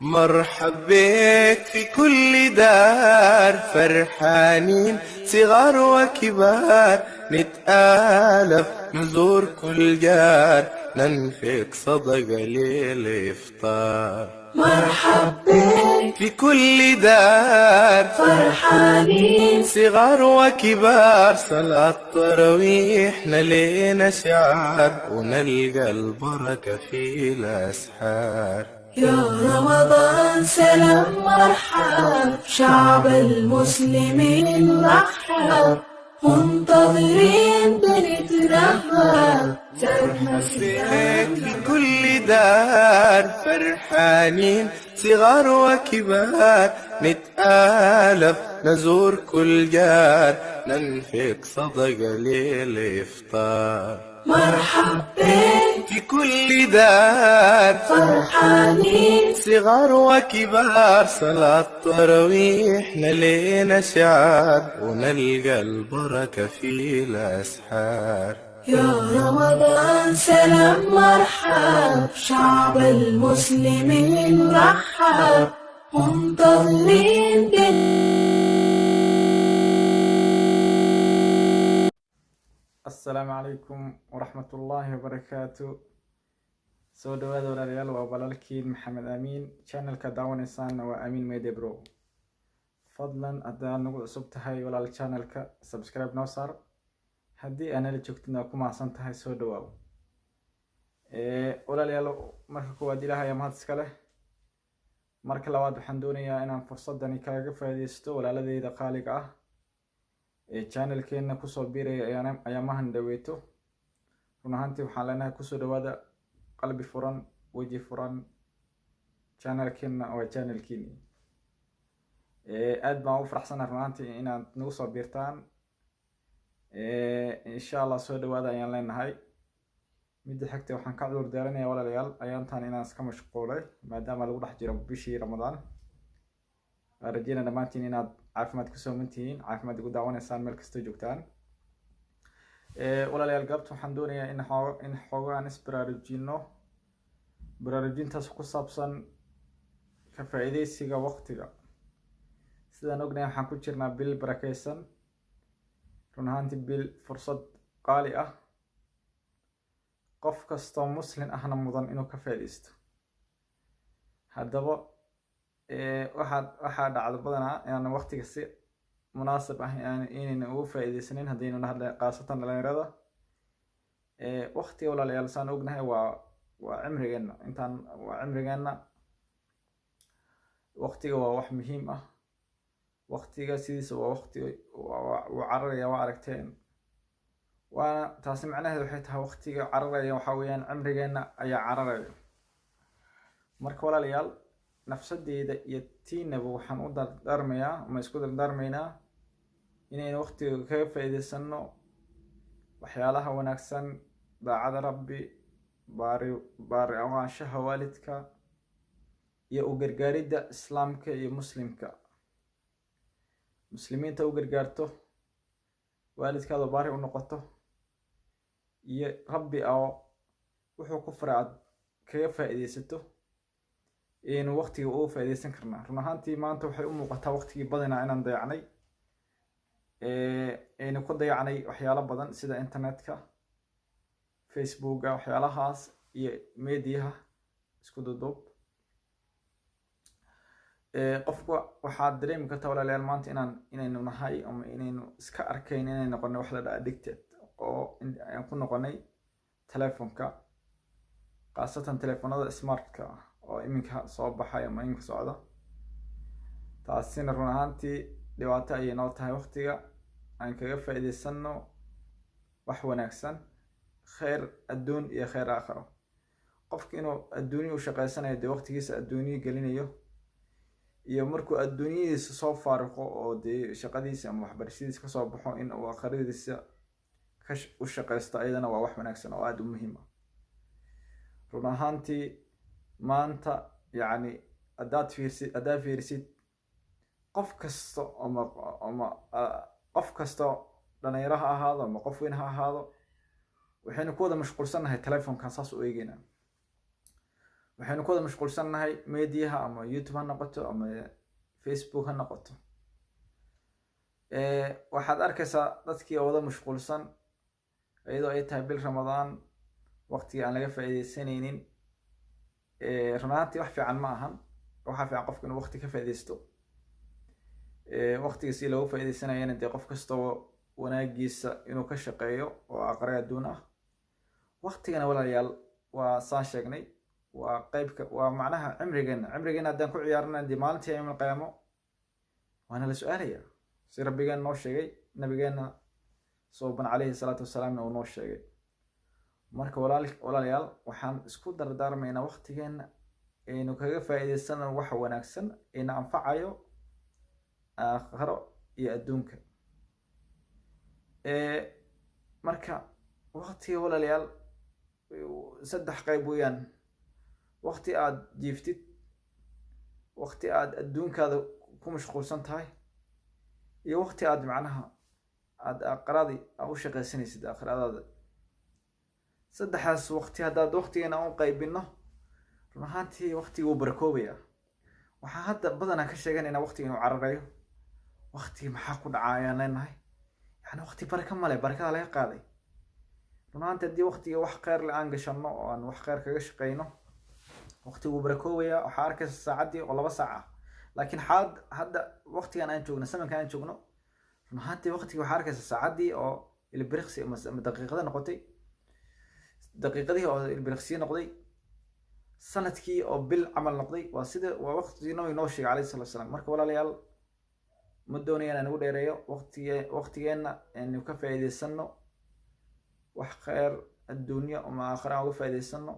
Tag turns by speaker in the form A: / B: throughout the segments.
A: مرحب بك في كل دار، فرحانين صغار وكبار، نتآلف نزور كل جار، ننفق صدقة للإفطار.
B: مرحب بك
A: في كل دار،
B: فرحانين
A: صغار وكبار، صلاة تراويح نلينا شعار، ونلقى البركة في الأسحار.
B: يا رمضان سلام مرحب، شعب المسلمين رحب، منتظرين بنترحب،
A: مرحب بك في كل دار، فرحانين صغار وكبار، نتآلف نزور كل جار، ننفق صدقة للإفطار.
B: مرحب بك
A: في كل دار،
B: فرحانين
A: صغار وكبار، صلاة تراويح نلينا شعار، ونلقى البركة في الأسحار.
B: يا رمضان سلام مرحب، شعب المسلمين رحب، منتظرين
C: السلام عليكم ورحمة الله وبركاته. soo dhawaada walaalayaal, waa walaalkiin maxamed amiin. channelka daawaneysaan waa amiin media bro. fadlan haddaad nagu cusub tahay walaal channelka subscribe noo saar, haddii aanala joogtidna ku mahadsan tahay. soo dhawaaw walaalayaal, marka koowaad ilaahay mahad iska leh. marka labaad waxaan doonayaa inaan fursadani kaga faa'iideysto walaaladeyda qaaliga ah ee channelkeena kusoo biiraya ayaamahan dhaweeto. run ahaantii waxaan leenahay kusoo dhawaada qalbi furan, weji furan. channelkeena waa channelkiini. aad baan u faraxsanahay run ahaantii inaad nagu soo biirtaan. insha allah soo dhawaada ayaan leenahay. midda xigta waxaan ka cudur daaranayaa walaalayaal ayaantan inaan iska mashquulay maadaama lagu dhex jiro bishii ramadaan. waan rajeynaa dhammaantiin inaad caafimaad ku sooman tihiin, caafimaad igu daawanaysaan meel kastoo joogtaan. walaalayaal galabta waxaan doonayaa in xoogaan isbaraarujino. baraarujintaas ku saabsan ka faa'iideysiga waqtiga. sidaan ognahay waxaan ku jirnaa bil barakeysan, run ahaantii bil fursad qaali ah. qof kastoo muslim ahna mudan inuu ka faa'iideysto. haddaba waxaa dhacdo badanaa inaan waqtiga si munaasib ah inayna ugu faa'iideysanin haddaynu nahadle qaasatan dhalinyarada. waqtiga walaalayaal saan ognahay waa cimrigeena, intaan waa cimrigeena. waqtiga waa wax muhiim ah. waqtiga sidiisa waa waqti wuu cararaya, waa aragteen. waana taasi macnaheedu waxay tahay waqtiga cararaya waxaa weeyaan cimrigeena ayaa cararaya. marka walaalayaal, nafsadeyda iyo tiinaba waxaan u dardaarmayaa ama isku dardaarmaynaa inaynu waqtiga kaga faa'iideysano waxyaalaha wanaagsan, daacada rabbi, baari ahaanshaha waalidka, iyo u gargaaridda islaamka iyo muslimka. muslimiinta u gargaarto, waalidkaada baari u noqoto, iyo rabbi oo wuxuu ku faray aad kaga faa'iideysato, ayaynu waqtiga ugu faa'iideysan karnaa. run ahaantii maanta waxay u muuqataa waqtigii badanaa inaan dayacnay. aynu ku dayacnay waxyaalo badan sida internetka, facebooka, waxyaalahaas iyo mediaha isku duduub. qofka waxaad dareemi kartaa walaalayaal maanta inaynu nahay ama inaynu iska arkayn inay noqonay wax la dhaha addicted, oo aan ku noqonay telefonka, khaasatan telefonada smartka ah oo iminka soo baxay ama iminka socda. taasina run ahaantii dhibaato ayay noo tahay. waqtiga aan kaga faa'iideysano wax wanaagsan, kheyr adduun iyo kheyr aakhiro. qofka inuu adduuniya u shaqeysanayo dee waqtigiisa adduuniya gelinayo, iyo markuu adduunyadiisa soo faaruqo oo dee shaqadiisa ama waxbarashadiisa kasoo baxo in uu aakhiradiisa u shaqeysto, ayadana waa wax wanaagsan oo aada u muhiim ah. run ahaantii maanta yacni haddaad fiirisid qof kasta ama qof kasta dhalinyaro ha ahaado ama qof weyn ha ahaado, waxaynu ku wada mashquulsannahay telefonkan saas u eegeynaa. waxaynu ku wada mashquulsannahay mediaha ama youtube ha noqoto ama facebook ha noqoto. waxaad arkaysaa dadkii oo wada mashquulsan iyadoo ay tahay bil ramadaan waqtigii aan laga faa'iidaysanaynin. run ahaantii wax fiican ma ahan. waxaa fiican qofka inuu waqti ka faa'iidaysto. waqtiga si loogu faa'iidaysanayana dee qof kastoo wanaagiisa inuu ka shaqeeyo oo aqri adduun ah. waqtigana walaalayaal waa saan sheegnay waa qaybka waa macnaha cimrigeena haddaan ku ciyaarna dee maalintii yawmal qiyaamo waana la su-aalaya si rabbigeena noo sheegay nabigeena suuban calayhi salaatu wasalaamna uu noo sheegay. marka walaalayaal waxaan isku dardaarmaynaa waqtigeena aynu kaga faa'iidaysano wax wanaagsan ayna anfacayo aakhiro iyo adduunka. marka waqtiga walaalayaal saddex qayb weeyaan. waqti aad jiiftid, waqti aad adduunkaada ku mashquulsan tahay, iyo waqti aad macnaha aad aakhiradi u shaqaysanaysid aakhiradaada. saddexdaas waqti haddaad waqtigeena u qaybino run ahaantii waqtiga wuu barakoobaya. waxaan hadda badanaa ka sheeganaynaa waqtiga inuu cararayo. waqtigi maxaa ku dhaca ayaan leenahay, yani waqti baraka male, barakada laga qaaday. run ahaantii haddii waqtiga wax kheyr le aan gashano oo aan wax kheyr kaga shaqeyno waqtiga wuu barakoobaya. waxaa arkaysa saacaddii oo 2 saac ah, laakiin hadda waqtigan aan joogno samankan aan joogno run ahaantii waqtiga waxaa arkaysa saacaddii oo ilbiriqsi ama daqiiqada noqotay, daqiiqadihii oo ilbiriqsiye noqday, sanadkii oo bil camal noqday. waa waqtigii nabiga noo sheegay calayhi salaatu wasalaam. marka walaalayaal ma doonaya inaan ugu dheereeyo waqtigeenna aynu ka faa'iidaysano wax kheyr adduunyo ama aakhira aan uga faa'iidaysano.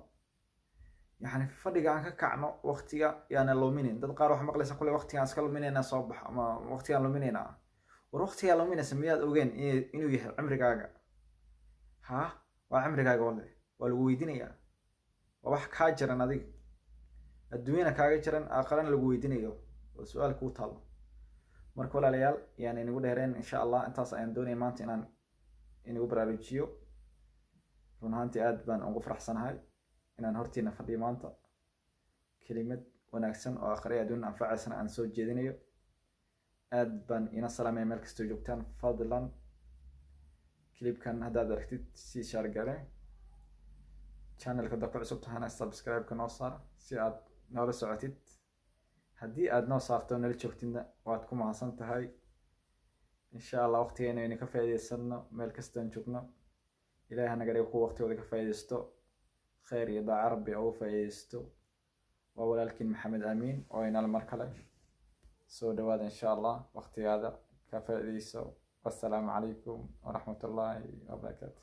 C: yani fadhiga aan ka kacno waqtiga yaana luminin. dad qaar wax maqlaysa kule waqtigaan iska luminaynaa soo bax ama waqtigaan luminaynaa. war waqtigaa luminaysa miyaad ogeen inuu yahay cimrigaaga? waa cimrigaaga wallahi waa lagu weydiinayaa. waa wax kaa jiran adiga, adduunyana kaaga jiran, aakhirana lagu weydiinayo. waa su-aal kuu taalo. marka walaalayaal yani inagu dheereen insha allah. intaas ayaan doonaya maanta inaan inagu baraarujiyo. run ahaantii aad baan ugu faraxsanahay inaan hortiina fadhiyo maanta. kelimad wanaagsan oo aakhira adduun anfacaysana aan soo jeedinayo. aad baan ina salaamaya meel kastoo joogtaan. fadlan clipkan haddaad aragtid sii shaargale, channelka hadda ku cusub tahana subscribe-ka noo saar si aad noola socotid. haddii aad noo saarto nala joogtidna waad ku mahadsan tahay. insha allah waqtigeena aynu ka faa'iidaysano meel kastoon joogno. ilaahay hanaga dhigo kuwa waqtigooda ka faa'iidaysto, kheyr iyo daaca rabbi ugu faa'iidaysto. waa walaalkiin maxamed amiin oo inala mar kale soo dhawaada insha allah. waqtigaada ka faa'iidayso. wassalaamu calaykum waraxmatullaahi wabarakaatu.